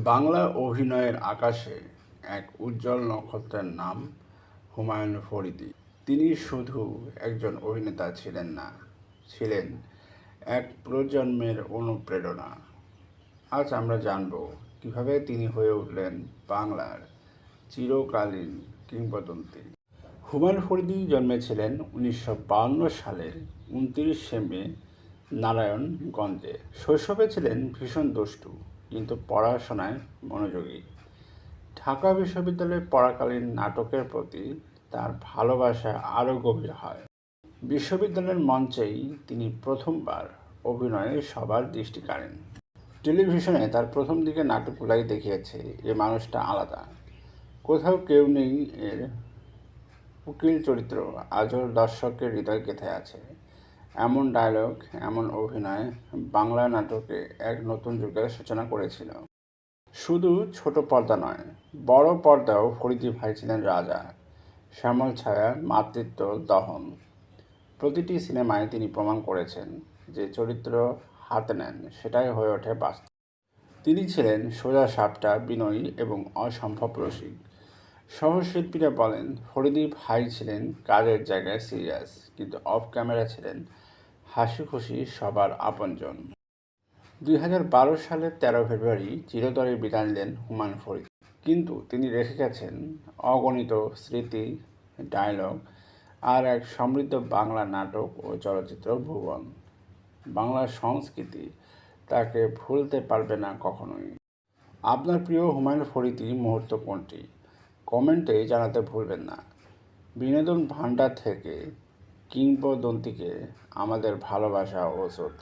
বাংলা অভিনয়ের আকাশে এক উজ্জ্বল নক্ষত্রের নাম হুমায়ুন ফরিদী। তিনি শুধু একজন অভিনেতা ছিলেন না, ছিলেন এক প্রজন্মের অনুপ্রেরণা। আজ আমরা জানব কিভাবে তিনি হয়ে উঠলেন বাংলার চিরকালীন কিংবদন্তি। হুমায়ুন ফরিদী জন্মেছিলেন 1952 সালের 29শে মে নারায়ণগঞ্জে। শৈশবে ছিলেন ভীষণ দুষ্টু, কিন্তু পড়াশোনায় মনোযোগী। ঢাকা বিশ্ববিদ্যালয়ে পড়াকালীন নাটকের প্রতি তার ভালোবাসা আরও গভীর হয়। বিশ্ববিদ্যালয়ের মঞ্চেই তিনি প্রথমবার অভিনয়ে সবার দৃষ্টি কাড়েন। টেলিভিশনে তার প্রথম দিকের নাটকগুলাই দেখিয়েছে এ মানুষটা আলাদা, কোথাও কেউ নেই এর উকিল চরিত্র আজও দর্শকের হৃদয় গেঁথে আছে। এমন ডায়লগ, এমন অভিনয় বাংলা নাটকে এক নতুন যুগের সূচনা করেছিল। শুধু ছোট পর্দা নয়, বড় পর্দাও ফরিদী ভাই ছিলেন রাজা। শ্যামল ছায়া, মাতৃত্ব, দহন, প্রতিটি সিনেমায় তিনি প্রমাণ করেছেন যে চরিত্র হাতে নেন সেটাই হয়ে ওঠে বাস্তব। তিনি ছিলেন সোজা সাপটা, বিনয়ী এবং অসম্ভব রসিক। সহশিল্পীরা বলেন ফরিদী ভাই ছিলেন কাজের জায়গায় সিরিয়াস, কিন্তু অফ ক্যামেরা ছিলেন হাসি খুশি সবার আপনজন। 2012 সালের 13 ফেব্রুয়ারি চিরতরে বিদায় নিলেন হুমায়ুন ফরিদী, কিন্তু তিনি রেখে গেছেন অগণিত স্মৃতি, ডায়লগ আর এক সমৃদ্ধ বাংলা নাটক ও চলচ্চিত্র ভুবন। বাংলার সংস্কৃতি তাকে ভুলতে পারবে না কখনোই। আপনার প্রিয় হুমায়ুন ফরিদী মুহূর্ত কোনটি? কমেন্টে জানাতে ভুলবেন না। বিনোদন ভাণ্ডার থেকে কিংবদন্তিকে আমাদের ভালোবাসা ও শ্রদ্ধা।